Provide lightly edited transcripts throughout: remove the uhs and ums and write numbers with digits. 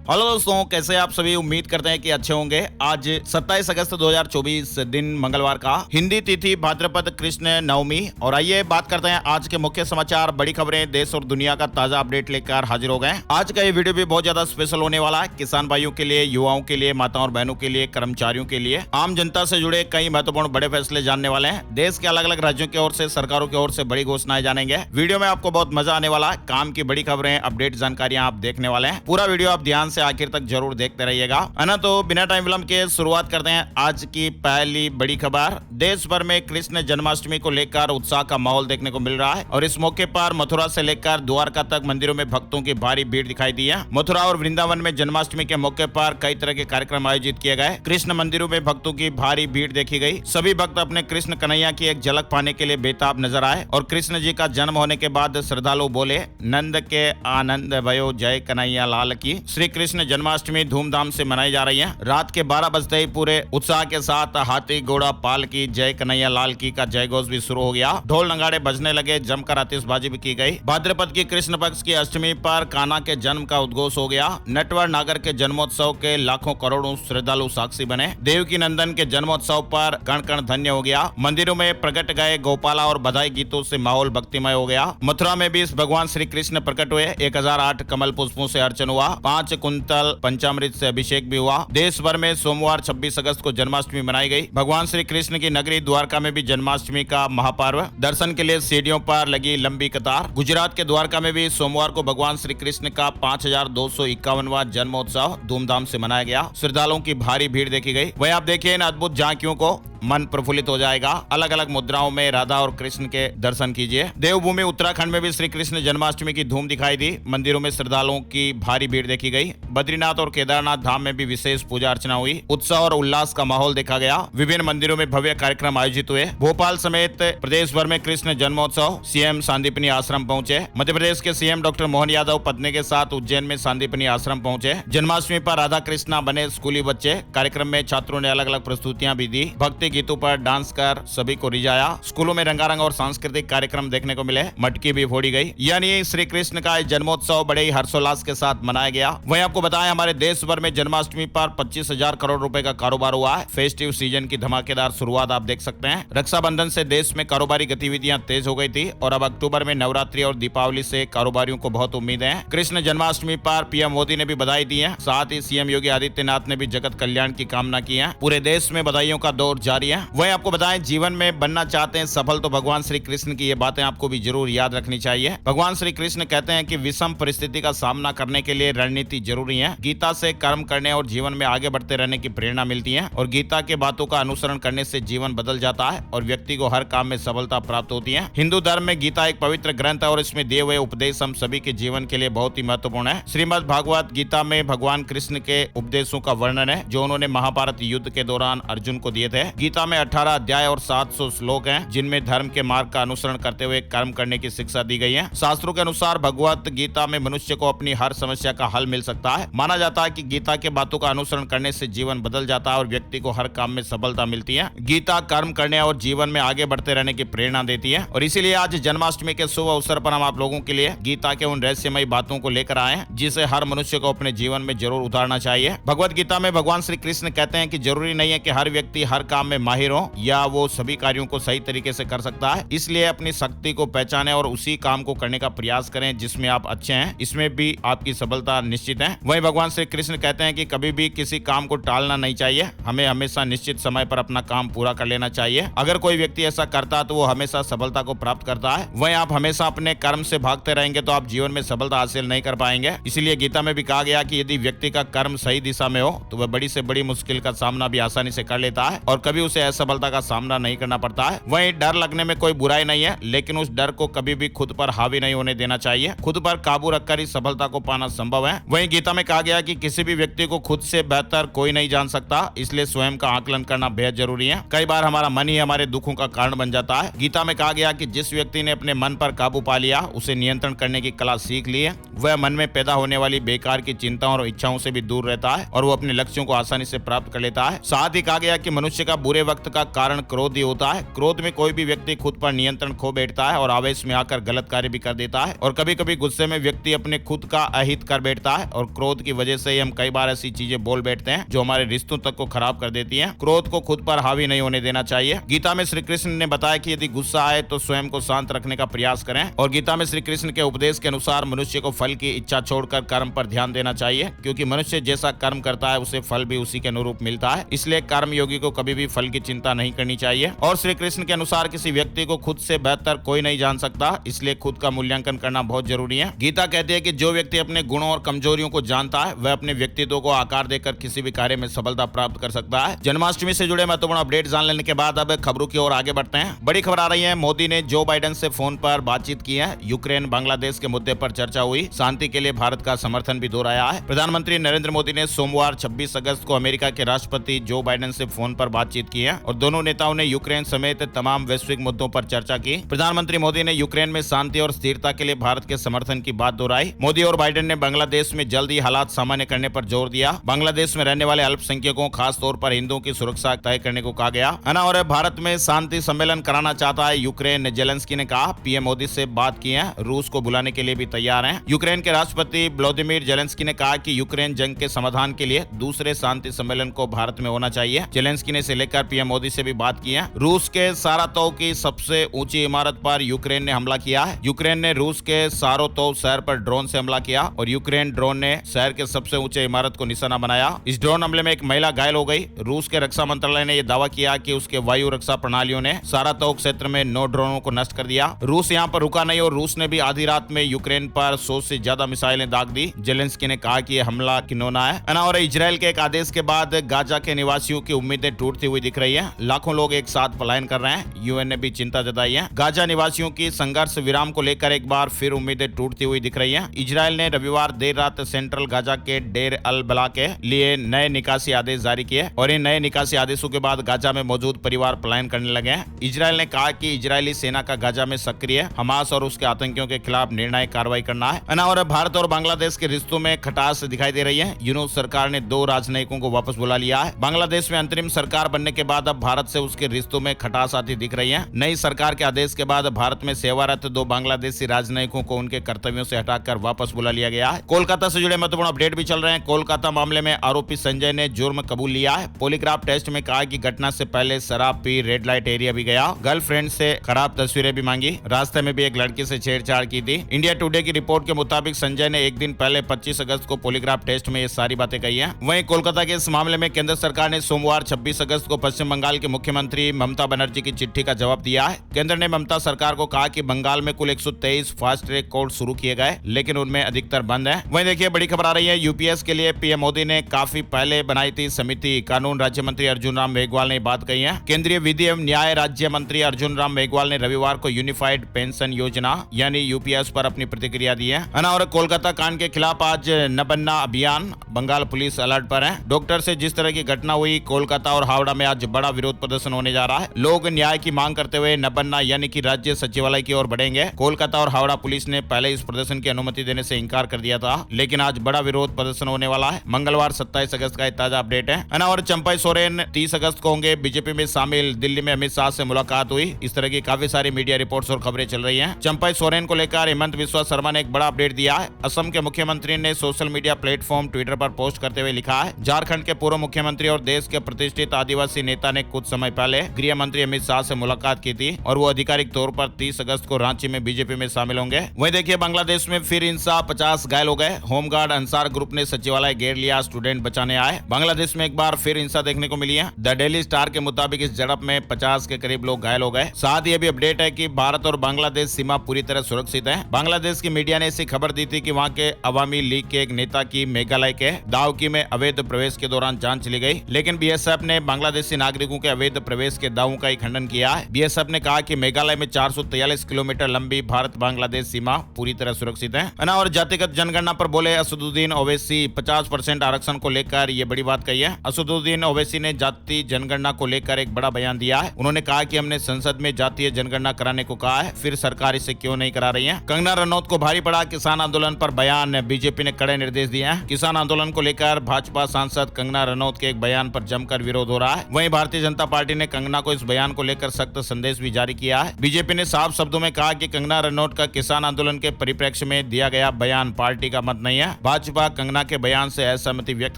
Hello दोस्तों, कैसे आप सभी। उम्मीद करते हैं कि अच्छे होंगे। आज 27 अगस्त 2024 दिन मंगलवार का हिंदी तिथि भाद्रपद कृष्ण नवमी। और आइए बात करते हैं आज के मुख्य समाचार, बड़ी खबरें, देश और दुनिया का ताजा अपडेट लेकर हाजिर हो गए। आज का ये वीडियो भी बहुत ज्यादा स्पेशल होने वाला है। किसान भाइयों के लिए, युवाओं के लिए, माताओं और बहनों के लिए, कर्मचारियों के लिए, आम जनता से जुड़े कई महत्वपूर्ण बड़े फैसले जानने वाले हैं। देश के अलग अलग राज्यों की ओर से, सरकारों की ओर से बड़ी घोषणाएं जानेंगे। वीडियो में आपको बहुत मजा आने वाला है। काम की बड़ी खबरें, अपडेट जानकारियां आप देखने वाले हैं। पूरा वीडियो आप ध्यान से आखिर तक जरूर देखते रहिएगा, है ना। तो बिना टाइम विलंब के शुरुआत करते हैं आज की पहली बड़ी खबर। देश भर में कृष्ण जन्माष्टमी को लेकर उत्साह का माहौल देखने को मिल रहा है और इस मौके पर मथुरा से लेकर द्वारका तक मंदिरों में भक्तों की भारी भीड़ दिखाई दी है। मथुरा और वृंदावन में जन्माष्टमी के मौके पर कई तरह के कार्यक्रम आयोजित किए गए। कृष्ण मंदिरों में भक्तों की भारी भीड़ देखी गई। सभी भक्त अपने कृष्ण कन्हैया की एक झलक पाने के लिए बेताब नजर आए और कृष्ण जी का जन्म होने के बाद श्रद्धालु बोले, नंद के आनंद भयो जय कन्हैया लाल की। श्री कृष्ण जन्माष्टमी धूमधाम से मनाई जा रही है। रात के 12 बजते ही पूरे उत्साह के साथ हाथी घोड़ा पाल की जय कन्हैया लाल की का जय घोष भी शुरू हो गया। ढोल नगाड़े बजने लगे, जमकर आतिशबाजी भी की गई। भाद्रपद की कृष्ण पक्ष की अष्टमी पर कान्हा के जन्म का उद्घोष हो गया। नटवर नागर के जन्मोत्सव के लाखों करोड़ों श्रद्धालु साक्षी बने। देवकी नंदन के जन्मोत्सव पर कण कण धन्य हो गया। मंदिरों में प्रकट गए गोपाला और बधाई गीतों से माहौल भक्तिमय हो गया। मथुरा में भी इस भगवान श्री कृष्ण प्रकट हुए। 1008 कमल पुष्पों से अर्चन हुआ। 5 कुंतल पंचामृत से अभिषेक भी हुआ। देश भर में सोमवार 26 अगस्त को जन्माष्टमी मनाई गई। भगवान श्री कृष्ण की नगरी द्वारका में भी जन्माष्टमी का महापर्व। दर्शन के लिए सीढ़ियों पर लगी लंबी कतार। गुजरात के द्वारका में भी सोमवार को भगवान श्री कृष्ण का 5251वां जन्मोत्सव धूमधाम से मनाया गया। श्रद्धालुओं की भारी भीड़ देखी गई। वहीं आप देखिए इन अद्भुत झांकियों को, मन प्रफुल्लित हो जाएगा। अलग अलग मुद्राओं में राधा और कृष्ण के दर्शन कीजिए। देवभूमि उत्तराखंड में भी श्री कृष्ण जन्माष्टमी की धूम दिखाई दी। मंदिरों में श्रद्धालुओं की भारी भीड़ देखी गई। बद्रीनाथ और केदारनाथ धाम में भी विशेष पूजा अर्चना हुई। उत्साह और उल्लास का माहौल देखा गया। विभिन्न मंदिरों में भव्य कार्यक्रम आयोजित हुए। भोपाल समेत प्रदेश भर में कृष्ण जन्मोत्सव। सीएम सांदीपनी आश्रम पहुंचे। मध्य प्रदेश के सीएम डॉक्टर मोहन यादव पत्नी के साथ उज्जैन में सांदीपनी आश्रम पहुंचे। जन्माष्टमी पर राधा कृष्णा बने स्कूली बच्चे। कार्यक्रम में छात्रों ने अलग अलग प्रस्तुतियां भी दी। भक्ति गीतों पर डांस कर सभी को रिझाया। स्कूलों में रंगारंग और सांस्कृतिक कार्यक्रम देखने को मिले। मटकी भी फोड़ी गई। यानी श्री कृष्ण का जन्मोत्सव बड़े ही हर्षोल्लास के साथ मनाया गया। वहीं आपको बताएं, हमारे देश भर में जन्माष्टमी पर 25,000 करोड़ रुपए का कारोबार हुआ है। फेस्टिव सीजन की धमाकेदार शुरुआत आप देख सकते हैं। रक्षाबंधन से देश में कारोबारी गतिविधियां तेज हो गई थी और अब अक्टूबर में नवरात्रि और दीपावली से कारोबारियों को बहुत उम्मीद है। कृष्ण जन्माष्टमी पर पीएम मोदी ने भी बधाई दी है। साथ ही सीएम योगी आदित्यनाथ ने भी जगत कल्याण की कामना की है। पूरे देश में बधाइयों का दौर जारी है। वहीं आपको बताएं, जीवन में बनना चाहते हैं सफल तो भगवान श्री कृष्ण की ये बातें आपको भी जरूर याद रखनी चाहिए। भगवान श्री कृष्ण कहते हैं कि विषम परिस्थिति का सामना करने के लिए रणनीति जरूरी है। गीता से कर्म करने और जीवन में आगे बढ़ते रहने की प्रेरणा मिलती है और गीता के बातों का अनुसरण करने से जीवन बदल जाता है और व्यक्ति को हर काम में सफलता प्राप्त होती है। हिंदू धर्म में गीता एक पवित्र ग्रंथ है और इसमें दिए हुए उपदेश हम सभी के जीवन के लिए बहुत ही महत्वपूर्ण है। श्रीमद् भागवत गीता में भगवान कृष्ण के उपदेशों का वर्णन है जो उन्होंने महाभारत युद्ध के दौरान अर्जुन को दिए थे। गीता में 18 अध्याय और 700 श्लोक हैं जिनमें धर्म के मार्ग का अनुसरण करते हुए कर्म करने की शिक्षा दी गई है। शास्त्रों के अनुसार भगवत गीता में मनुष्य को अपनी हर समस्या का हल मिल सकता है। माना जाता है कि गीता के बातों का अनुसरण करने से जीवन बदल जाता है और व्यक्ति को हर काम में सफलता मिलती है। गीता कर्म करने और जीवन में आगे बढ़ते रहने की प्रेरणा देती है और इसीलिए आज जन्माष्टमी के शुभ अवसर पर हम आप लोगों के लिए गीता के उन रहस्यमयी बातों को लेकर आए हैं जिसे हर मनुष्य को अपने जीवन में जरूर उतारना चाहिए। भगवत गीता में भगवान श्री कृष्ण कहते हैं कि जरूरी नहीं है कि हर व्यक्ति हर काम में माहिर हो या वो सभी कार्यों को सही तरीके से कर सकता है। इसलिए अपनी शक्ति को पहचाने और उसी काम को करने का प्रयास करें जिसमें आप अच्छे हैं। इसमें भी आपकी सफलता निश्चित है। वहीं भगवान श्री कृष्ण कहते हैं कि कभी भी किसी काम को टालना नहीं चाहिए। हमें हमेशा निश्चित समय पर अपना काम पूरा कर लेना चाहिए। अगर कोई व्यक्ति ऐसा करता है तो वो हमेशा सफलता को प्राप्त करता है। वहीं आप हमेशा अपने कर्म से भागते रहेंगे तो आप जीवन में सफलता हासिल नहीं कर पाएंगे। इसलिए गीता में भी कहा गया कि यदि व्यक्ति का कर्म सही दिशा में हो तो वह बड़ी से बड़ी मुश्किल का सामना भी आसानी से कर लेता है और कभी उसे असफलता का सामना नहीं करना पड़ता है। वहीं डर लगने में कोई बुराई नहीं है, लेकिन उस डर को कभी भी खुद पर हावी नहीं होने देना चाहिए। खुद पर काबू रखकर ही सफलता को पाना संभव है। वहीं गीता में कहा गया कि किसी भी व्यक्ति को खुद से बेहतर कोई नहीं जान सकता, इसलिए स्वयं का आकलन करना बेहद जरूरी है। कई बार हमारा मन ही हमारे दुखों का कारण बन जाता है। गीता में कहा गया कि जिस व्यक्ति ने अपने मन पर काबू पा लिया, उसे नियंत्रण करने की कला सीख ली है, वह मन में पैदा होने वाली बेकार की चिंताओं और इच्छाओं से भी दूर रहता है और वो अपने लक्ष्यों को आसानी से प्राप्त कर लेता है। साथ ही कहा गया कि मनुष्य का बुरे वक्त का कारण क्रोध ही होता है। क्रोध में कोई भी व्यक्ति खुद पर नियंत्रण खो बैठता है और आवेश में आकर गलत कार्य भी कर देता है, और कभी कभी गुस्से में व्यक्ति अपने खुद का अहित कर बैठता है, और क्रोध की वजह से ही हम कई बार ऐसी चीजें बोल बैठते हैं जो हमारे रिश्तों तक को खराब कर देती हैं। क्रोध को खुद पर हावी नहीं होने देना चाहिए। गीता में श्री कृष्ण ने बताया कि यदि गुस्सा आए तो स्वयं को शांत रखने का प्रयास करें, और गीता में श्री कृष्ण के उपदेश के अनुसार मनुष्य को फल की इच्छा छोड़कर कर्म पर ध्यान देना चाहिए, क्योंकि मनुष्य जैसा कर्म करता है उसे फल भी उसी के अनुरूप मिलता है। इसलिए कर्म योगी को कभी भी फल की चिंता नहीं करनी चाहिए। और श्री कृष्ण के अनुसार किसी व्यक्ति को खुद से बेहतर कोई नहीं जान सकता, इसलिए खुद का मूल्यांकन करना बहुत जरूरी है। गीता कहती है कि जो व्यक्ति अपने गुणों और कमजोरियों को जानता है वह अपने व्यक्तित्व को आकार देकर किसी भी कार्य में सफलता प्राप्त कर सकता है। जन्माष्टमी से जुड़े महत्वपूर्ण अपडेट जान लेने के बाद अब खबरों की ओर आगे बढ़ते हैं। बड़ी खबर आ रही है, मोदी ने जो बाइडेन से फोन पर बातचीत की है। यूक्रेन बांग्लादेश के मुद्दे पर चर्चा हुई। शांति के लिए भारत का समर्थन भी दोहराया है। प्रधानमंत्री नरेंद्र मोदी ने सोमवार 26 अगस्त को अमेरिका के राष्ट्रपति जो बाइडेन से फोन पर बातचीत की है, और दोनों नेताओं ने यूक्रेन समेत तमाम वैश्विक मुद्दों पर चर्चा की। प्रधानमंत्री मोदी ने यूक्रेन में शांति और स्थिरता के लिए भारत के समर्थन की बात दोहराई। मोदी और बाइडेन ने बांग्लादेश में जल्द ही हालात सामान्य करने पर जोर दिया। बांग्लादेश में रहने वाले अल्पसंख्यकों, खास तौर पर हिंदुओं की सुरक्षा तय करने को कहा गया है ना। और भारत में शांति सम्मेलन कराना चाहता है यूक्रेन, जेलेंस्की ने कहा। पीएम मोदी से बात की है, रूस को बुलाने के लिए भी तैयार हैं। यूक्रेन के राष्ट्रपति व्लादिमीर जेलेंस्की ने कहा कि यूक्रेन जंग के समाधान के लिए दूसरे शांति सम्मेलन को भारत में होना चाहिए। जेलेंस्की ने इसे लेकर पीएम मोदी से भी बात की है। रूस के सारातोव की सबसे ऊंची इमारत पर यूक्रेन ने हमला किया है। यूक्रेन ने रूस के सारातोव शहर पर ड्रोन से हमला किया, और यूक्रेन ड्रोन ने शहर के सबसे ऊंचे इमारत को निशाना बनाया। इस ड्रोन हमले में एक महिला घायल हो गई। रूस के रक्षा मंत्रालय ने यह दावा किया कि उसके वायु रक्षा प्रणालियों ने सारातोव क्षेत्र में 9 ड्रोनों को नष्ट कर दिया। रूस यहां पर रुका नहीं, और रूस ने भी आधी रात में यूक्रेन पर 100 से ज्यादा मिसाइलें दाग दी। जेलेंस्की ने कहा कि यह हमला घिनौना है ना। और इजराइल के एक आदेश के बाद गाजा के निवासियों की उम्मीदें टूटती हुई दिख रही है। लाखों लोग एक साथ पलायन कर रहे हैं। यूएन ने भी चिंता जताई है। गाजा निवासियों की संघर्ष विराम को लेकर एक बार फिर उम्मीदें टूटती हुई दिख रही हैं। इजराइल ने रविवार देर रात सेंट्रल गाजा के डेर अल बला के लिए नए निकासी आदेश जारी किए, और इन नए निकासी आदेशों के बाद गाजा में मौजूद परिवार पलायन करने लगे हैं। इजराइल ने कहा कि इजरायली सेना का गाजा में सक्रिय हमास और उसके आतंकियों के खिलाफ निर्णायक कार्रवाई करना है ना। और भारत और बांग्लादेश के रिश्तों में खटास दिखाई दे रही है। यूनुस सरकार ने 2 राजनयिकों को वापस बुला लिया है। बांग्लादेश में अंतरिम सरकार बनने के बाद अब भारत से उसके रिश्तों में खटास आती दिख रही है। नई सरकार के आदेश के बाद भारत में सेवारत 2 बांग्लादेशी राजनयिकों को उनके कर्तव्यों से हटाकर वापस बुला लिया गया है। कोलकाता से जुड़े महत्वपूर्ण अपडेट भी चल रहे हैं। कोलकाता मामले में आरोपी संजय ने जुर्म कबूल लिया है। पॉलीग्राफ टेस्ट में कहा कि घटना से पहले शराब पी रेड लाइट एरिया भी गया, गर्लफ्रेंड से खराब तस्वीरें भी मांगी, रास्ते में भी एक लड़की से छेड़छाड़ की थी। इंडिया टुडे की रिपोर्ट के मुताबिक संजय ने एक दिन पहले 25 अगस्त को पॉलीग्राफ टेस्ट में ये सारी बातें कही हैं। वहीं कोलकाता के इस मामले में केंद्र सरकार ने सोमवार 26 अगस्त को पश्चिम बंगाल के मुख्यमंत्री ममता बनर्जी की चिट्ठी का जवाब दिया है। केंद्र ने ममता सरकार को कहा कि बंगाल में कुल 123 फास्ट ट्रैक कोर्ट शुरू किए गए, लेकिन उनमें अधिकतर बंद है। वहीं देखिए बड़ी खबर आ रही है, यूपीएस के लिए पीएम मोदी ने काफी पहले बनाई थी समिति। कानून राज्य मंत्री अर्जुन राम मेघवाल ने बात कही है। केंद्रीय विधि एवं न्याय राज्य मंत्री अर्जुन राम मेघवाल ने रविवार को यूनिफाइड पेंशन योजना यानी यूपीएस पर अपनी प्रतिक्रिया दी है। और कोलकाता कांड के खिलाफ आज न बनना अभियान, बंगाल पुलिस अलर्ट पर है। डॉक्टर से जिस तरह की घटना हुई, कोलकाता और हावड़ा में आज बड़ा विरोध प्रदर्शन होने जा रहा है। लोग न्याय की मांग करते हुए न बनना यानी कि राज्य सचिवालय की ओर बढ़ेंगे। कोलकाता और हावड़ा पुलिस ने पहले इस प्रदर्शन की अनुमति देने से इनकार कर दिया था, लेकिन आज बड़ा विरोध प्रदर्शन होने वाला है। मंगलवार 27 अगस्त का ताजा अपडेट है ना। और चंपई सोरेन 30 अगस्त को होंगे बीजेपी में शामिल। दिल्ली में अमित शाह से मुलाकात हुई। इस तरह की काफी सारी मीडिया रिपोर्ट्स और खबरें चल रही हैं। चंपई सोरेन को लेकर हेमंत बिस्वा शर्मा ने एक बड़ा अपडेट दिया है। असम के मुख्यमंत्री ने सोशल मीडिया प्लेटफॉर्म ट्विटर पर पोस्ट करते हुए लिखा है, झारखंड के पूर्व मुख्यमंत्री और देश के प्रतिष्ठित आदिवासी नेता ने कुछ समय पहले गृह मंत्री अमित शाह से मुलाकात की थी, और वो आधिकारिक तौर पर 30 अगस्त को रांची में बीजेपी में शामिल होंगे। वहीं देखिए बांग्लादेश में फिर हिंसा, 50 घायल हो गए। होमगार्ड अंसार ग्रुप ने सचिवालय घेर लिया, स्टूडेंट बचाने आए। बांग्लादेश में एक बार फिर हिंसा देखने को मिली है। द डेली स्टार के मुताबिक इस झड़प में 50 के करीब लोग घायल हो गए। साथ ही ये भी अपडेट है कि भारत और बांग्लादेश सीमा पूरी तरह सुरक्षित है। बांग्लादेश की मीडिया ने ऐसी खबर दी थी कि वहां के अवामी लीग के एक नेता की मेघालय के दावकी में अवैध प्रवेश के दौरान जान चली गई, लेकिन बीएसएफ ने बांग्लादेशी नागरिकों के अवैध प्रवेश के दावों का ही खंडन किया है। बीएसएफ ने कहा कि मेघालय में 443 किलोमीटर लंबी भारत बांग्लादेश सीमा पूरी तरह सुरक्षित है। और जातिगत जनगणना पर बोले असदुद्दीन ओवैसी, 50% आरक्षण को लेकर ये बड़ी बात कही है। असदुद्दीन ओवैसी ने जाति जनगणना को लेकर एक बड़ा बयान दिया है। उन्होंने कहा कि हमने संसद में जातीय जनगणना कराने को कहा है, फिर सरकार इसे क्यों नहीं करा रही है। कंगना रनौत को भारी पड़ा किसान आंदोलन पर बयान, बीजेपी ने कड़े निर्देश दिए हैं। किसान आंदोलन को लेकर भाजपा सांसद कंगना रनौत के एक बयान पर जमकर विरोध हो रहा है। वहीं वहीं भारतीय जनता पार्टी ने कंगना को इस बयान को लेकर सख्त संदेश भी जारी किया है। बीजेपी ने साफ शब्दों में कहा कि कंगना रनौत का किसान आंदोलन के परिप्रेक्ष्य में दिया गया बयान पार्टी का मत नहीं है। भाजपा कंगना के बयान से असहमति व्यक्त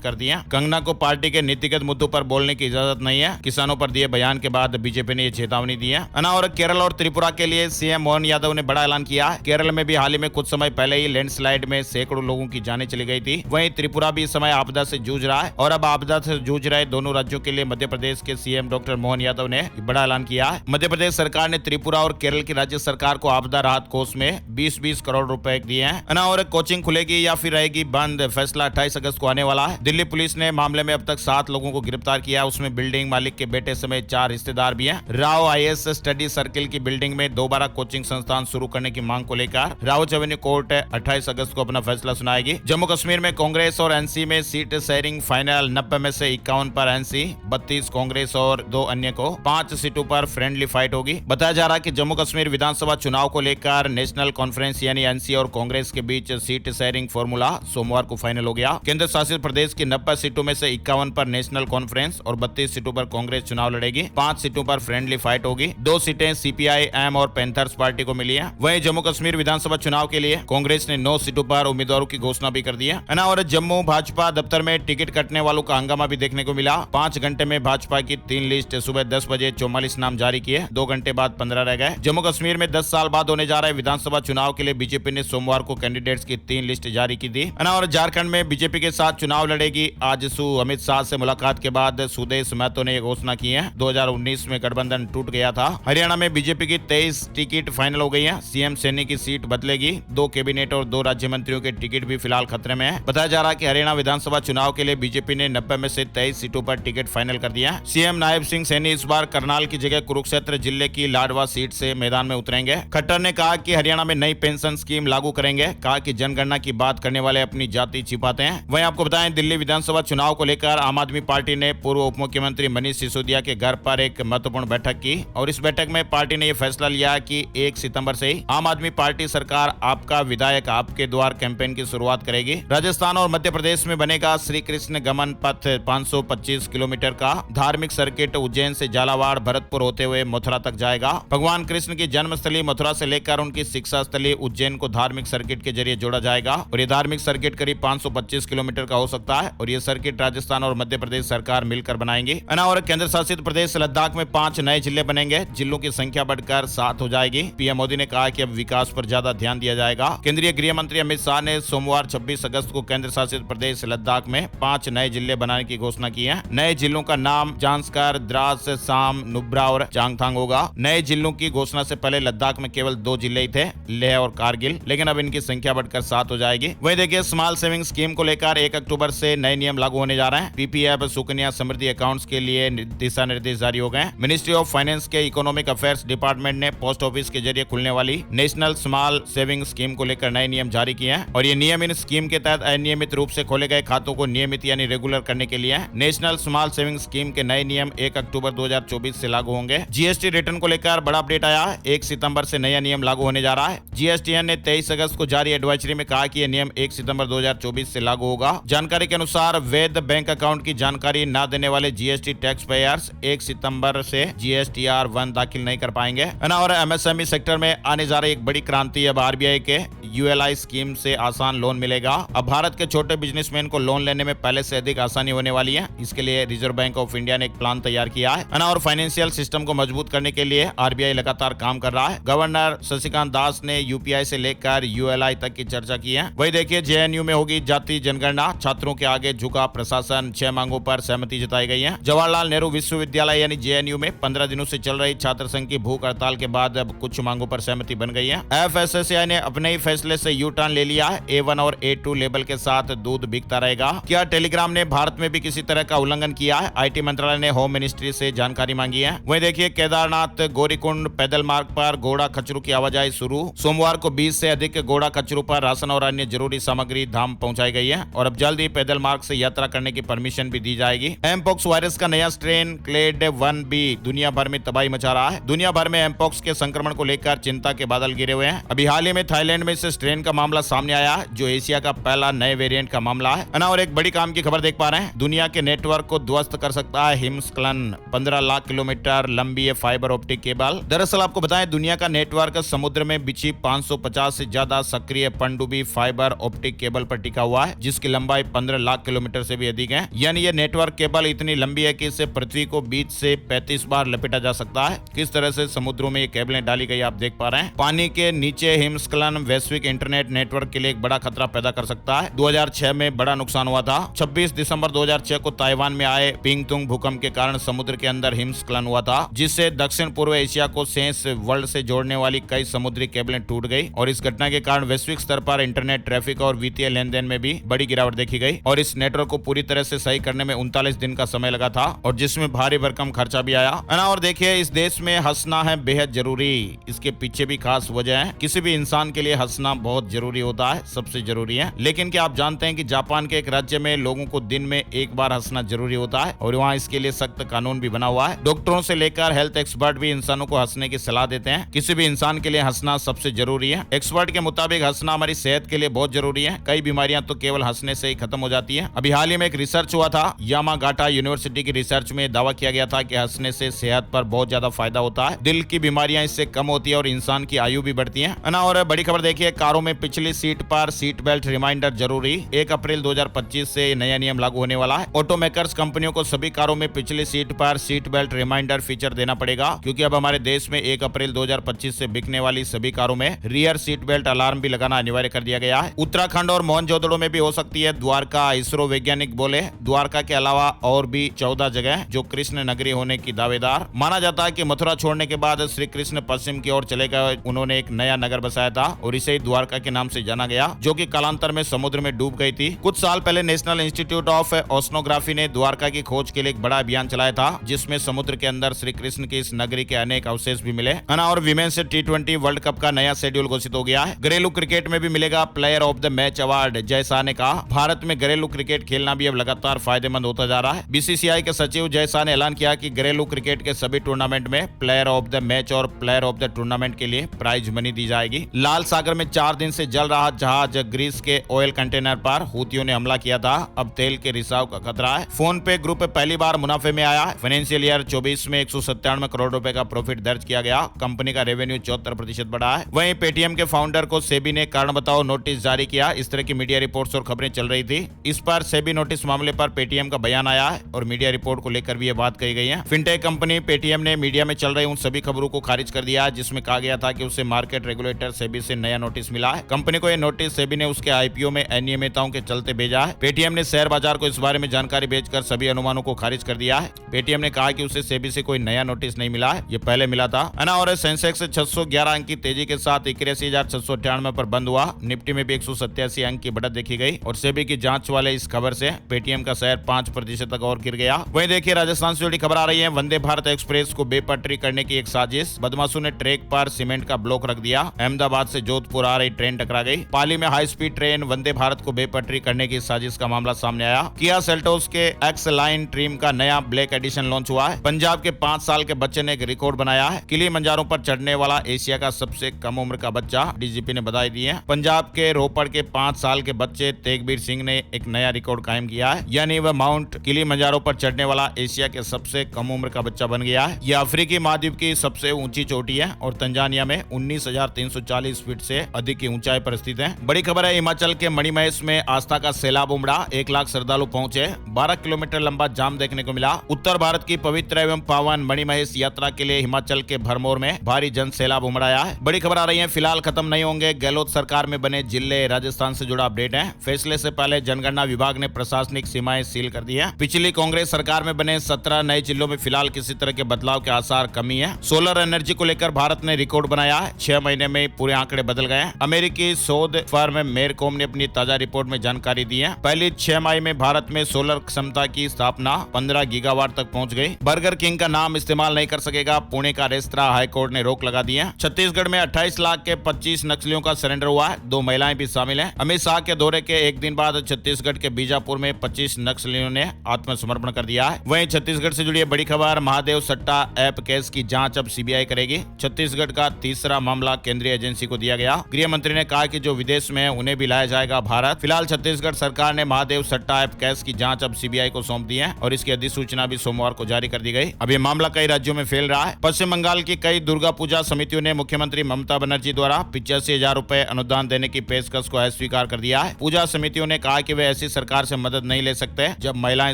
कर दी है। कंगना को पार्टी के नीतिगत मुद्दों पर बोलने की इजाजत नहीं है। किसानों पर दिए बयान के बाद बीजेपी ने ये चेतावनी दी है। और केरल और त्रिपुरा के लिए सीएम मोहन यादव ने बड़ा ऐलान किया। केरल में भी हाल ही में कुछ समय पहले ही लैंडस्लाइड में सैकड़ों लोगों की जानें चली गई थी। वहीं त्रिपुरा भी इस समय आपदा से जूझ रहा है और अब आपदा से जूझ रहे दोनों राज्यों के लिए मध्य प्रदेश के सीएम डॉक्टर मोहन यादव ने बड़ा ऐलान किया है। मध्य प्रदेश सरकार ने त्रिपुरा और केरल की राज्य सरकार को आपदा राहत कोष में 20-20 करोड़ रुपए दिए हैं। और कोचिंग खुलेगी या फिर रहेगी बंद, फैसला 28 अगस्त को आने वाला है। दिल्ली पुलिस ने मामले में अब तक 7 लोगों को गिरफ्तार किया। उसमें बिल्डिंग मालिक के बेटे समेत 4 रिश्तेदार भी हैं। राव आईएएस स्टडी सर्किल की बिल्डिंग में दोबारा कोचिंग संस्थान शुरू करने की मांग को लेकर राउज एवेन्यू कोर्ट 28 अगस्त को अपना फैसला सुनाएगी। जम्मू कश्मीर में कांग्रेस और एनसी में सीट शेयरिंग फाइनल 90 में से 51 पर एनसी, 32 कांग्रेस और 2 अन्य को। 5 सीटों पर फ्रेंडली फाइट होगी। बताया जा रहा है कि जम्मू कश्मीर विधानसभा चुनाव को लेकर नेशनल कॉन्फ्रेंस यानी एनसी और कांग्रेस के बीच सीट शेयरिंग फॉर्मूला सोमवार को फाइनल हो गया। केंद्र शासित प्रदेश की 90 सीटों में से 51 पर नेशनल कॉन्फ्रेंस और 32 सीटों पर कांग्रेस चुनाव लड़ेगी। 5 सीटों पर फ्रेंडली फाइट होगी। 2 सीटें सीपीआई-एम और पैंथर्स पार्टी को मिली है। वहीं जम्मू कश्मीर विधानसभा चुनाव के लिए कांग्रेस ने 9 सीटों पर उम्मीदवारों की घोषणा भी कर दी है। और जम्मू भाजपा दफ्तर में टिकट कटने वालों का हंगामा भी देखने को मिला। 5 घंटे में भाजपा की 3 लिस्ट, सुबह 10 बजे 44 नाम जारी किए। 2 घंटे बाद 15 रह गए। जम्मू कश्मीर में 10 साल बाद होने जा रहे विधानसभा चुनाव के लिए बीजेपी ने सोमवार को कैंडिडेट्स की 3 लिस्ट जारी की थी। और झारखंड में बीजेपी के साथ चुनाव लड़ेगी आजसू। अमित शाह से मुलाकात के बाद सुदेश महतो ने यह घोषणा की है। 2019 में गठबंधन टूट गया था। हरियाणा में बीजेपी की 23 टिकट फाइनल हो गई है। सीएम सैनी की सीट बदलेगी। 2 कैबिनेट और 2 राज्य मंत्रियों के टिकट भी फिलहाल खतरे में है। बताया जा रहा है कि हरियाणा विधानसभा चुनाव के लिए बीजेपी ने 90 में से 23 सीटों पर टिकट फाइनल कर दिया। सीएम नायब सिंह सैनी इस बार करनाल की जगह कुरुक्षेत्र जिले की लाडवा सीट से मैदान में उतरेंगे। खट्टर ने कहा कि हरियाणा में नई पेंशन स्कीम लागू करेंगे। कहा कि जनगणना की बात करने वाले अपनी जाति छिपाते हैं। वहीं आपको बताएं, दिल्ली विधानसभा चुनाव को लेकर आम आदमी पार्टी ने पूर्व उप मुख्यमंत्री मनीष सिसोदिया के घर पर एक महत्वपूर्ण बैठक की और इस बैठक में पार्टी ने यह फैसला लिया कि 1 सितंबर से ही आम आदमी पार्टी सरकार आपका विधायक आपके द्वार कैंपेन की शुरुआत करेगी। राजस्थान और मध्य प्रदेश में बनेगा श्री कृष्ण गमन पथ, 525 किलोमीटर का धार्मिक सर्किट उज्जैन से झालावाड़ भरतपुर होते हुए मथुरा तक जाएगा। भगवान कृष्ण की जन्मस्थली मथुरा से लेकर उनकी शिक्षा स्थली उज्जैन को धार्मिक सर्किट के जरिए जोड़ा जाएगा और ये धार्मिक सर्किट करीब 525 किलोमीटर का हो सकता है और ये सर्किट राजस्थान और मध्य प्रदेश सरकार मिलकर बनाएंगी। और केंद्र शासित प्रदेश लद्दाख में 5 नए जिले बनेंगे। जिलों की संख्या बढ़कर 7 हो जाएगी। पीएम मोदी ने कहा कि अब विकास पर ज्यादा ध्यान दिया जाएगा। केंद्रीय गृह मंत्री अमित शाह ने सोमवार 26 अगस्त को केंद्र शासित प्रदेश लद्दाख में 5 नए जिले बनाने की घोषणा की है। नए जिलों का नाम जांस्कर, द्रास, साम, नुब्रा और चांगथांग होगा। नए जिलों की घोषणा से पहले लद्दाख में केवल 2 जिले ही थे, लेह और कारगिल, लेकिन अब इनकी संख्या बढ़कर 7 हो जाएगी। वहीं देखिए, स्मॉल सेविंग स्कीम को लेकर 1 अक्टूबर से नए नियम लागू होने जा रहे हैं। पीपीएफ सुकन्या समृद्धि अकाउंट्स के लिए दिशा निर्देश जारी हो गए। मिनिस्ट्री ऑफ फाइनेंस के इकोनॉमिक अफेयर्स डिपार्टमेंट ने पोस्ट ऑफिस के जरिए खुलने वाली नेशनल स्मॉल सेविंग स्कीम को लेकर नए नियम जारी किए हैं और ये नियम इन स्कीम के तहत अनियमित रूप से खोले गए खातों को नियमित यानी रेगुलर करने के लिए है। नेशनल स्मॉल सेविंग स्कीम के नए नियम 1 अक्टूबर 2024 से लागू होंगे। जीएसटी रिटर्न को लेकर बड़ा अपडेट आया। 1 सितंबर से नया नियम लागू होने जा रहा है। जीएसटीएन ने 23 अगस्त को जारी एडवाइजरी में कहा कि यह नियम 1 सितंबर 2024 से लागू होगा। जानकारी के अनुसार वैध बैंक अकाउंट की जानकारी न देने वाले जीएसटी टैक्स पेयर्स 1 सितंबर से GSTR-1 दाखिल नहीं कर पाएंगे। और एमएसएमई सेक्टर में आने जा रही एक बड़ी क्रांति, अब आरबीआई के यूएलआई स्कीम से आसान लोन मिलेगा। अब भारत के छोटे बिजनेसमैन को लोन लेने में पहले से अधिक आसानी होने वाली है। इसके लिए रिजर्व बैंक ऑफ इंडिया ने एक प्लान तैयार किया है और फाइनेंशियल सिस्टम को मजबूत करने के लिए आरबीआई लगातार काम कर रहा है। गवर्नर शशिकांत दास ने यूपीआई से लेकर यूएलआई तक की चर्चा की है। वही देखिए, जेएनयू में होगी जाति जनगणना, छात्रों के आगे झुका प्रशासन, 6 मांगों पर सहमति जताई गई है। जवाहरलाल नेहरू विश्वविद्यालय यानी जेएनयू में 15 दिनों से चल रही छात्र संघ की भूख हड़ताल के बाद अब कुछ मांगों पर सहमति बन गई है। एफएसएसएआई ने अपने ही फैसले से यू टर्न ले लिया है। A1 और A2 लेबल के साथ दूध बिकता रहेगा। क्या टेलीग्राम ने भारत में भी किसी तरह का उल्लंघन किया है? आईटी मंत्रालय ने होम मिनिस्ट्री से जानकारी मांगी है। वहीं देखिए, केदारनाथ गौरीकुंड पैदल मार्ग पर घोड़ा खच्चरों की आवाजाही शुरू। सोमवार को 20 से अधिक घोड़ा खच्चरों पर राशन और अन्य जरूरी सामग्री धाम पहुंचाई गई है और अब जल्द ही पैदल मार्ग से यात्रा करने की परमिशन भी दी जाएगी। एमपॉक्स वायरस का नया स्ट्रेन क्लेड 1B दुनिया भर में तबाही मचा रहा है। दुनिया भर में एमपॉक्स के संक्रमण को लेकर चिंता के बादल गिरे हुए हैं। अभी हाल ही में थाईलैंड में इस स्ट्रेन का मामला सामने आया है, जो एशिया का पहला नए वेरिएंट का मामला है। और एक बड़ी काम की खबर देख पा रहे हैं, दुनिया के नेटवर्क को ध्वस्त कर सकता है हिमस्खलन। 15 लाख किलोमीटर लंबी है फाइबर ऑप्टिक केबल। दरअसल आपको बताएं, दुनिया का नेटवर्क समुद्र में बिछी 550 से ज्यादा सक्रिय पनडुब्बी फाइबर ऑप्टिक केबल पर टिका हुआ है, जिसकी लंबाई 15 लाख किलोमीटर से भी अधिक है। यानी ये नेटवर्क केबल इतनी लंबी है कि इसे पृथ्वी को बीच से 35 बार लपेटा जा सकता है। किस तरह से समुद्रों में ये केबलें डाली गई आप देख पा रहे हैं। पानी के नीचे हिमस्खलन वैश्विक इंटरनेट नेटवर्क के लिए एक बड़ा खतरा पैदा कर सकता है। 2006 में बड़ा नुकसान हुआ था। 26 दिसंबर 2006 को ताइवान में आए पिंगतुंग भूकंप के कारण समुद्र के अंदर हिमस्खलन हुआ था, जिससे दक्षिण पूर्व एशिया को शेष वर्ल्ड से जोड़ने वाली कई समुद्री केबलें टूट गई। और इस घटना के कारण वैश्विक स्तर पर इंटरनेट ट्रैफिक और वित्तीय लेन देन में भी बड़ी गिरावट देखी गई। और इस नेटवर्क को पूरी तरह से सही करने में 39 दिन का समय लगा था, और जिसमें भारी भरकम खर्चा भी आया है ना। और देखिए, इस देश में हंसना है बेहद जरूरी। इसके पीछे भी खास वजह है। किसी भी इंसान के लिए हंसना बहुत जरूरी होता है, सबसे जरूरी है। लेकिन क्या आप जानते हैं कि जापान के एक राज्य में लोगों को दिन में एक बार हंसना जरूरी होता है, और वहाँ इसके लिए सख्त कानून भी बना हुआ है। डॉक्टरों से लेकर हेल्थ एक्सपर्ट भी इंसानों को हंसने की सलाह देते हैं। किसी भी इंसान के लिए हंसना सबसे जरूरी है। एक्सपर्ट के मुताबिक हंसना हमारी सेहत के लिए बहुत जरूरी है। कई बीमारियां तो केवल हंसने से ही खत्म हो जाती है। अभी हाल ही में एक रिसर्च हुआ था, यामागाटा यूनिवर्सिटी की रिसर्च में दावा किया गया था कि हंसने से सेहत पर बहुत ज्यादा फायदा होता है। दिल की बीमारियां इससे कम होती है और इंसान की आयु भी बढ़ती है ना। और बड़ी खबर देखिए, कारों में पिछली सीट पर सीट बेल्ट रिमाइंडर जरूरी। 1 अप्रैल 2025 से नया नियम लागू होने वाला है। ऑटोमेकर्स कंपनियों को सभी कारों में पिछली सीट पर सीट बेल्ट रिमाइंडर फीचर देना पड़ेगा, क्योंकि अब हमारे देश में 1 अप्रैल 2025 से बिकने वाली सभी कारों में रियर सीट बेल्ट अलार्म भी लगाना अनिवार्य कर दिया गया है। उत्तराखंड और मोहनजोदड़ो में भी हो सकती है द्वारका। इसरो वैज्ञानिक बोले, द्वारका के अलावा और भी 14 जगह जो कृष्ण नगरी होने की दावेदार। माना जाता है कि मथुरा छोड़ने के बाद श्री कृष्ण पश्चिम की ओर चले गए। उन्होंने एक नया नगर बसाया था और इसे द्वारका के नाम से जाना गया, जो कि कालांतर में समुद्र में डूब गई थी। कुछ साल पहले नेशनल इंस्टीट्यूट ऑफ ओशनोग्राफी ने द्वारका की खोज के लिए एक बड़ा अभियान चलाया था, जिसमें समुद्र के अंदर श्री कृष्ण की इस नगरी के अनेक अवशेष भी मिले। और विमेन्स T20 वर्ल्ड कप का नया शेड्यूल घोषित हो गया है। घरेलू क्रिकेट में भी मिलेगा player of the match award. Jay Shah ने कहा, भारत में घरेलू क्रिकेट खेलना भी अब लगातार फायदेमंद होता जा रहा है। बीसीसीआई के सचिव जय शाह ने ऐलान किया कि घरेलू क्रिकेट के सभी टूर्नामेंट में प्लेयर ऑफ द मैच और प्लेयर ऑफ द टूर्नामेंट के लिए प्राइज मनी दी जाएगी। लाल सागर में 4 दिन से जल रहा जहाज ग्रीस के ऑयल कंटेनर पर हूतियों ने हमला किया था। अब तेल के रिसाव का खतरा है। फोन पे ग्रुप पहली बार मुनाफे में आया। फाइनेंशियल ईयर 24 में 197 करोड़ रुपए का प्रॉफिट दर्ज किया गया। कंपनी का रेवेन्यू 74% बढ़ा है। वहीं पेटीएम के फाउंडर को सेबी ने कारण बताओ नोटिस जारी किया। इस तरह की मीडिया रिपोर्ट्स और खबरें चल रही थी। इस पर सेबी नोटिस मामले पर पेटीएम का बयान आया है और मीडिया रिपोर्ट को लेकर भी ये बात कही गई है। फिनटेक कंपनी पेटीएम ने मीडिया में चल रही उन सभी खबरों को खारिज कर दिया है, जिसमें कहा गया था कि उसे मार्केट रेगुलेटर सेबी से नया नोटिस मिला है। कंपनी को यह नोटिस सेबी ने उसके आईपीओ में अनियमितताओं के चलते भेजा है। पेटीएम ने शेयर बाजार को इस बारे में जानकारी भेजकर सभी अनुमानों को खारिज कर दिया है। पेटीएम ने कहा कि उसे सेबी से कोई नया नोटिस नहीं मिला है, ये पहले मिला था। और सेंसेक्स 611 अंक की तेजी के साथ 81,698 पर बंद हुआ। निफ्टी में भी 187 अंक की बढ़त देखी गई और सेबी की जांच वाले इस खबर से पेटीएम का शेयर 5% तक और गिर गया। वहीं देखिए, राजस्थान से जुड़ी खबर आ रही है। वंदे भारत एक्सप्रेस को बेपटरी करने की एक साजिश। बदमाशों ने ट्रैक पर सीमेंट का ब्लॉक रख दिया। अहमदाबाद से जोधपुर आ रही ट्रेन टकरा गई। पाली में high speed train Vande Bharat को बेपटरी करने की साजिश का मामला सामने आया। किया सेल्टोस के एक्स लाइन ट्रिम का नया ब्लैक एडिशन लॉन्च हुआ है। पंजाब के 5 साल के बच्चे ने एक रिकॉर्ड बनाया है। किलिमंजारो पर चढ़ने वाला एशिया का सबसे कम उम्र का बच्चा, डीजीपी ने बधाई दी है। पंजाब के रोपड़ के 5 साल के बच्चे तेगबीर सिंह ने एक नया रिकॉर्ड कायम किया है, यानी वह माउंट किलिमंजारो पर चढ़ने वाला एशिया के सबसे कम उम्र का बच्चा बन गया है। यह अफ्रीकी महाद्वीप की सबसे ऊंची चोटी है और तंजानिया में 19,340 फीट से अधिक की ऊंचाई पर स्थित है। बड़ी खबर है, हिमाचल के मणिमहेश में आस्था का सैलाब उमड़ा। 1 लाख श्रद्धालु पहुंचे। 12 किलोमीटर लंबा जाम देखने को मिला। उत्तर भारत की पवित्र एवं पावन मणिमहेश यात्रा के लिए हिमाचल के भरमौर में भारी जन सैलाब उमड़ा है। बड़ी खबर आ रही है, फिलहाल खत्म नहीं होंगे गहलोत सरकार में बने जिले। राजस्थान से जुड़ा अपडेट है। फैसले से पहले जनगणना विभाग ने प्रशासनिक सीमाएं सील कर दी है। पिछली कांग्रेस सरकार में बने 17 नए जिलों में फिलहाल किसी तरह के बदलाव के आसार कमी है। सोलर एनर्जी को लेकर भारत ने रिकॉर्ड बनाया है। 6 महीने में पूरे आंकड़े बदल गए हैं। अमेरिकी शोध फर्म मेरकॉम ने अपनी ताजा रिपोर्ट में जानकारी दी है। पहली 6 माह में भारत में सोलर क्षमता की स्थापना 15 गीगावाट तक पहुंच गई। बर्गर किंग का नाम इस्तेमाल नहीं कर सकेगा पुणे का रेस्तरां, हाईकोर्ट ने रोक लगा दी है। छत्तीसगढ़ में 28 लाख के 25 नक्सलियों का सरेंडर हुआ है। 2 महिलाएं भी शामिल हैं। अमित शाह के दौरे के एक दिन बाद छत्तीसगढ़ के बीजापुर में 25 नक्सलियों ने आत्मसमर्पण कर दिया है। वहीं छत्तीसगढ़ से जुड़ी बड़ी खबर, महादेव सट्टा ऐप केस की जांच अब सीबीआई करेगी। छत्तीसगढ़ का तीसरा मामला केंद्रीय एजेंसी को दिया गया। गृह मंत्री ने कहा कि जो विदेश में है उन्हें भी लाया जाएगा भारत। फिलहाल छत्तीसगढ़ सरकार ने महादेव सट्टा ऐप केस की जांच अब सीबीआई को सौंप दी है और इसकी अधिसूचना भी सोमवार को जारी कर दी गई। अब ये मामला कई राज्यों में फैल रहा है। पश्चिम बंगाल की कई दुर्गा पूजा समितियों ने मुख्यमंत्री ममता बनर्जी द्वारा 85,000 रुपए अनुदान देने की पेशकश को अस्वीकार कर दिया है। पूजा समितियों ने कहा कि वे ऐसी सरकार से मदद नहीं ले सकते जब महिलाएं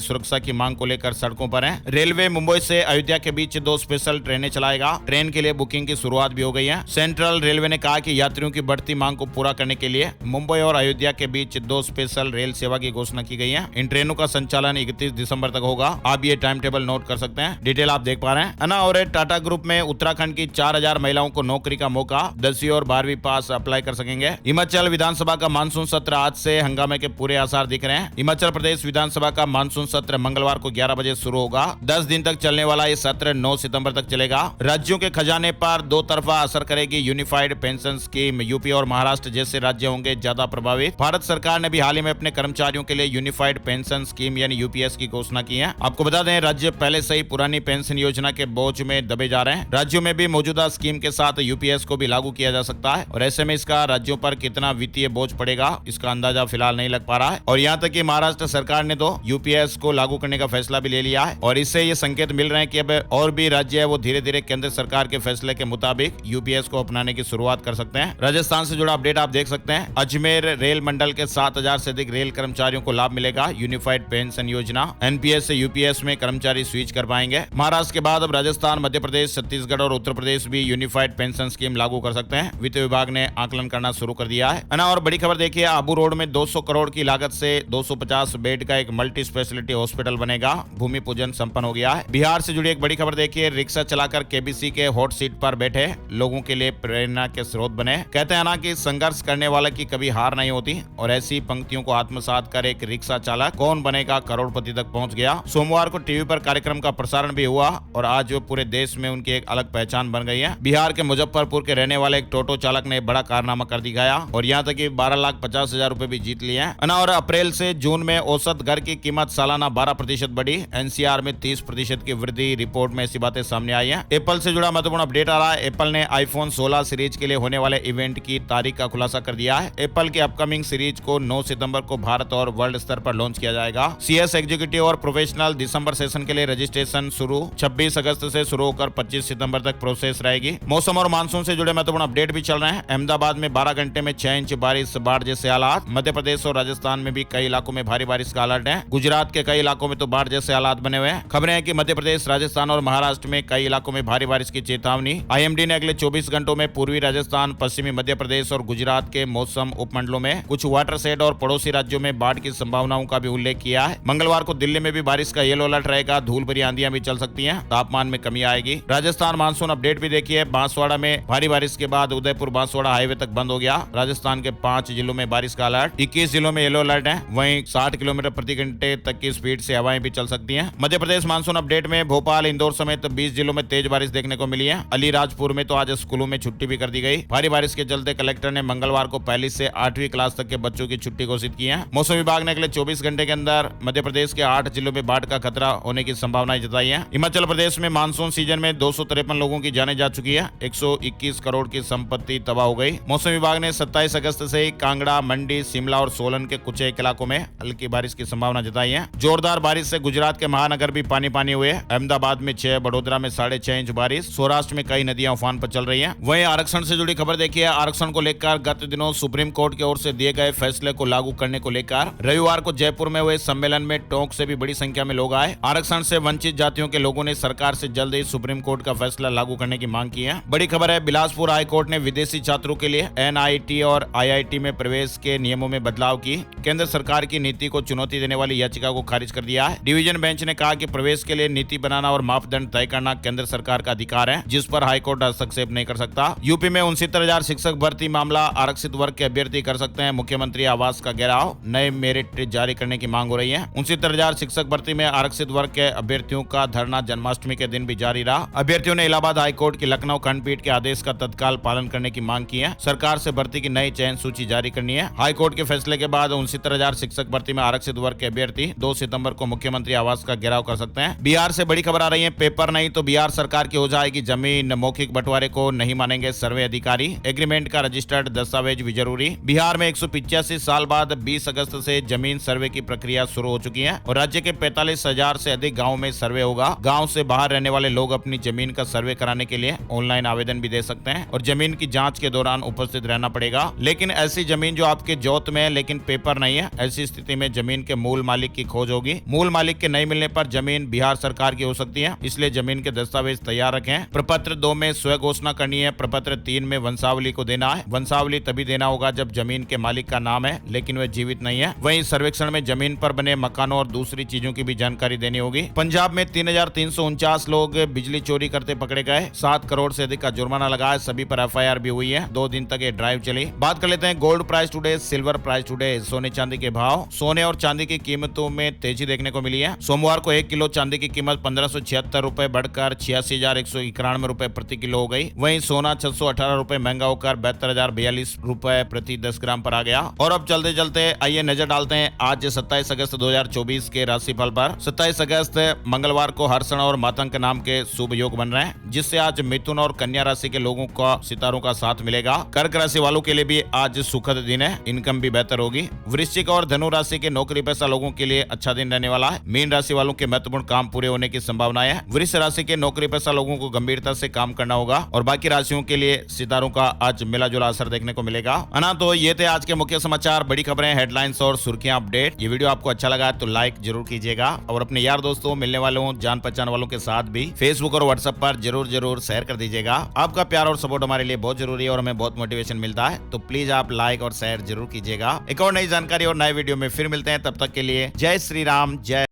सुरक्षा की मांग को लेकर सड़कों पर हैं। रेलवे मुंबई से अयोध्या के बीच 2 स्पेशल ट्रेनें चलाएगा। ट्रेन के लिए बुकिंग की शुरुआत भी हो गई है। सेंट्रल रेलवे ने कहा कि यात्रियों की बढ़ती मांग को पूरा करने के लिए मुंबई और अयोध्या के बीच 2 स्पेशल रेल सेवा की घोषणा की गई है। इन ट्रेनों का संचालन 31 दिसंबर तक होगा। आप ये टाइम टेबल नोट कर सकते हैं। डिटेल आप देख पा रहे हैं ना। और टाटा ग्रुप में उत्तराखंड की 4000 महिलाओं को नौकरी का मौका। 10वीं और 12वीं पास अप्लाई कर सकेंगे। हिमाचल विधानसभा का मानसून सत्र आज से हंगामे के पूरे आसार दिख रहे हैं। हिमाचल प्रदेश विधानसभा का मानसून सत्र मंगलवार को 11 बजे शुरू होगा। 10 दिन तक चलने वाला ये सत्र 9 सितंबर तक चलेगा। राज्यों के खजाने पर 2 तरफा असर करेगी यूनिफाइड पेंशन स्कीम। यूपी और महाराष्ट्र जैसे राज्य होंगे ज्यादा प्रभावित। भारत सरकार ने भी हाल ही में अपने कर्मचारियों के लिए यूनिफाइड पेंशन स्कीम यानी यूपीएस की घोषणा की है। आपको बता दें, राज्य पहले से ही पुरानी पेंशन योजना के बोझ में दबे जा रहे हैं। राज्यों में भी मौजूदा स्कीम के साथ यूपीएस को भी लागू किया जा सकता है और ऐसे में इसका राज्यों पर कितना वित्तीय बोझ पड़ेगा इसका अंदाजा फिलहाल नहीं लग पा रहा है। और यहाँ तक कि महाराष्ट्र सरकार ने तो यूपीएस को लागू करने का फैसला भी ले लिया है और इससे ये संकेत मिल रहे हैं कि अब और भी राज्य है वो धीरे धीरे केंद्र सरकार के फैसले के मुताबिक यूपीएस को अपनाने की शुरुआत कर सकते हैं। राजस्थान से जुड़ा अपडेट आप देख सकते हैं। अजमेर रेल मंडल के 7000 से अधिक रेल कर्मचारियों को लाभ मिलेगा। यूनिफाइड पेंशन योजना एनपीएस से यूपीएस में कर्मचारी स्विच कर पाएंगे। महाराष्ट्र के बाद अब राजस्थान, मध्य प्रदेश, छत्तीसगढ़ और उत्तर प्रदेश भी यूनिफाइड पेंशन स्कीम लागू कर सकते हैं। वित्त विभाग ने आकलन करना शुरू कर दिया है ना। और बड़ी खबर देखिए, आबू रोड में 200 करोड़ की लागत से 250 बेड का एक मल्टी स्पेशलिटी हॉस्पिटल बनेगा। भूमि पूजन संपन्न हो गया है। बिहार से जुड़ी एक बड़ी खबर देखिए, रिक्शा चलाकर केबीसी के हॉट सीट पर बैठे लोगों के लिए प्रेरणा के स्रोत बने। कहते हैं ना कि संघर्ष करने वाले की कभी हार नहीं होती और ऐसी पंक्तियों को आत्मसात कर एक रिक्शा चालक कौन बनेगा करोड़पति तक पहुंच गया। सोमवार को टीवी पर कार्यक्रम का प्रसारण भी हुआ और आज वो पूरे देश में उनकी एक अलग पहचान बन गई है। बिहार के मुजफ्फरपुर के रहने वाले एक टोटो चालक ने बड़ा कारनामा कर दिखाया और यहाँ तक कि 12,50,000 रुपए भी जीत लिए हैं। और अप्रैल से जून में औसत घर की कीमत सालाना 12% बढ़ी। एनसीआर में 30% की वृद्धि। रिपोर्ट में ऐसी बातें सामने आई हैं। एप्पल से जुड़ा महत्वपूर्ण अपडेट आ रहा है। एप्पल ने आईफोन 16 सीरीज के लिए होने वाले इवेंट की तारीख का खुलासा कर दिया है। एप्पल के अपकमिंग सीरीज को 9 सितंबर को भारत और वर्ल्ड स्तर पर लॉन्च किया जाएगा। सीएस एग्जीक्यूटिव और प्रोफेशनल दिसंबर सेशन के लिए रजिस्ट्रेशन शुरू 26 अगस्त से शुरू होकर 25 सितंबर तक प्रोसेस रहेगी। मौसम और मानसून से जुड़े महत्वपूर्ण अपडेट भी चल रहे हैं। अहमदाबाद में 12 घंटे में 6 इंच बारिश, बाढ़ जैसे हालात। मध्य प्रदेश और राजस्थान में भी कई इलाकों में भारी बारिश का अलर्ट है। गुजरात के कई इलाकों में तो बाढ़ जैसे हालात बने हुए हैं। खबरें हैं कि मध्य प्रदेश, राजस्थान और महाराष्ट्र में कई इलाकों में भारी बारिश की चेतावनी। आईएमडी ने अगले 24 घंटों में पूर्वी राजस्थान, पश्चिमी मध्य प्रदेश और गुजरात के मौसम उपमंडलों में कुछ वाटरशेड और पड़ोसी राज्यों में बाढ़ की संभावनाओं का भी उल्लेख किया है। मंगलवार को दिल्ली में भी बारिश का येलो अलर्ट रहेगा। धूल भरी आंधियां भी चल सकती हैं। तापमान में कमी आएगी। राजस्थान मानसून अपडेट भी देखिए। बांसवाड़ा में भारी बारिश के बाद उदयपुर बांसवाड़ा हाईवे तक बंद हो गया। राजस्थान के 5 जिलों में बारिश का अलर्ट। 21 जिलों में येलो अलर्ट है। वहीं 60 किलोमीटर प्रति घंटे तक की स्पीड से हवाएं भी चल सकती हैं। मध्य प्रदेश मानसून अपडेट में भोपाल, इंदौर समेत 20 जिलों में तेज बारिश देखने को मिली है। अलीराजपुर में तो आज स्कूलों में छुट्टी भी कर दी गई। भारी बारिश के चलते कलेक्टर ने मंगलवार को पहली से 8वीं क्लास तक के बच्चों की छुट्टी घोषित की है। मौसम विभाग ने अगले 24 घंटे के अंदर मध्य प्रदेश के 8 जिलों में बाढ़ का खतरा होने की संभावनाएं जताई है। हिमाचल प्रदेश में मानसून सीजन में 253 लोगों की जानें जा चुकी है। 121 करोड़ की संपत्ति तबाह हो गई। मौसम विभाग ने 27 अगस्त से ही कांगड़ा, मंडी, शिमला और सोलन के कुछ एक इलाकों में हल्की बारिश की संभावना जताई है। जोरदार बारिश से गुजरात के महानगर भी पानी पानी हुए। अहमदाबाद में 6, बड़ोदरा में 6.5 इंच बारिश। सौराष्ट्र में कई नदियां उफान पर चल रही हैं। वहीं आरक्षण से जुड़ी खबर देखिए। आरक्षण को लेकर गत दिनों सुप्रीम कोर्ट की ओर से दिए गए फैसले को लागू करने को लेकर रविवार को जयपुर में हुए सम्मेलन में टोंक से भी बड़ी संख्या में लोग आए। आरक्षण से वंचित जातियों के लोगों ने सरकार से जल्द ही सुप्रीम कोर्ट का फैसला लागू करने की मांग की है। बड़ी खबर है, बिलासपुर हाई कोर्ट ने विदेशी छात्रों के लिए एनआईटी और आईआईटी में प्रवेश के नियमों में बदलाव की केंद्र सरकार की नीति को चुनौती देने वाली याचिका को खारिज कर दिया है। डिवीजन बेंच ने कहा कि प्रवेश के लिए नीति बनाना और मापदंड तय करना केंद्र सरकार का अधिकार है, जिस पर हाईकोर्ट हस्तक्षेप नहीं कर सकता। यूपी में 69,000 शिक्षक भर्ती मामला, आरक्षित वर्ग के अभ्यर्थी कर सकते हैं मुख्यमंत्री आवास का घेराव। नए मेरिट जारी करने की मांग हो रही है। 69,000 शिक्षक भर्ती में आरक्षित वर्ग के अभ्यर्थियों का धरना जन्माष्टमी के दिन भी जारी रहा। अभ्यर्थियों ने इलाहाबाद हाईकोर्ट की लखनऊ खंडपीठ के आदेश का तत्काल पालन करने की मांग की है। सरकार से भर्ती की नई चयन सूची जारी करनी है। हाईकोर्ट के फैसले के बाद 69,000 शिक्षक भर्ती में आरक्षित वर्ग के अभ्यर्थी 2 सितंबर को मुख्यमंत्री आवास का घेराव कर सकते हैं। बिहार से बड़ी खबर आ रही है। पेपर नहीं तो बिहार सरकार की हो जाएगी जमीन, मौखिक बंटवारे को नहीं मानेंगे सर्वे अधिकारी। एग्रीमेंट का रजिस्टर्ड दस्तावेज भी जरूरी। बिहार में 185 साल बाद 20 अगस्त से जमीन सर्वे की प्रक्रिया शुरू हो चुकी है और राज्य के 44,000 से अधिक गाँव में सर्वे होगा। गाँव से बाहर रहने वाले लोग अपनी जमीन का सर्वे कराने के लिए ऑनलाइन आवेदन भी दे सकते हैं और जमीन की जांच के दौरान उपस्थित रहना पड़ेगा। लेकिन ऐसी जमीन जो आपके जोत में है लेकिन पेपर नहीं है, ऐसी स्थिति में जमीन के मूल मालिक की खोज होगी। मूल मालिक के नहीं मिलने पर जमीन बिहार सरकार की हो सकती है, इसलिए जमीन के दस्तावेज तैयार रखें। प्रपत्र 2 में स्व घोषणा करनी है। प्रपत्र 3 में वंशावली को देना है। वंशावली तभी देना होगा जब जमीन के मालिक का नाम है लेकिन वह जीवित नहीं है। वहीं सर्वेक्षण में जमीन पर बने मकानों और दूसरी चीजों की भी जानकारी देनी होगी। पंजाब में 3,349 लोग बिजली चोरी करते पकड़े गए। 7 करोड़ से अधिक का जुर्माना लगा है। सभी पर FIR भी हुई है। 2 दिन तक ये ड्राइव चली। बात कर लेते हैं gold price today, silver price today, सोने चांदी के भाव। सोने और चांदी की कीमतों में तेजी देखने को मिली है। सोमवार को 1 किलो चांदी की कीमत 1576 रुपए बढ़कर 86,191 रुपए प्रति किलो हो गई। वहीं सोना 618 रुपए महंगा होकर 72,042 रुपए प्रति 10 ग्राम पर आ गया। और अब चलते चलते आइए नजर डालते हैं आज 27 अगस्त 2024 के राशिफल पर। 27 अगस्त मंगलवार को हर्षण और मातंग नाम के शुभ योग बन रहे हैं, जिससे आज मिथुन और कन्या राशि के लोगों का सितारों का साथ मिलेगा। कर्क राशि वालों के लिए भी आज सुखद दिन है, इनकम भी बेहतर होगी। वृश्चिक और धनु राशि के नौकरी पेशा लोगों के लिए अच्छा दिन रहने वाला है। मीन राशि वालों के महत्वपूर्ण काम पूरे होने की संभावना है। वृष राशि के नौकरी पेशा लोगों को गंभीरता से काम करना होगा और बाकी राशियों के लिए सितारों का आज मिला जुला असर देखने को मिलेगा। है ना, तो ये थे आज के मुख्य समाचार, बड़ी खबरें, हेडलाइंस और सुर्खियां, अपडेट। ये वीडियो आपको अच्छा लगा तो लाइक जरूर कीजिएगा और अपने यार दोस्तों, मिलने वालों, जान पहचान वालों के साथ भी फेसबुक और व्हाट्सएप पर जरूर शेयर कर दीजिएगा। आपका प्यार और सपोर्ट हमारे लिए बहुत जरूरी है और हमें बहुत मोटिवेशन मिलता है, तो प्लीज आप लाइक और शेयर जरूर कीजिएगा। एक और नई जानकारी और नए वीडियो में फिर मिलते हैं, तब तक के लिए जय श्री राम, जय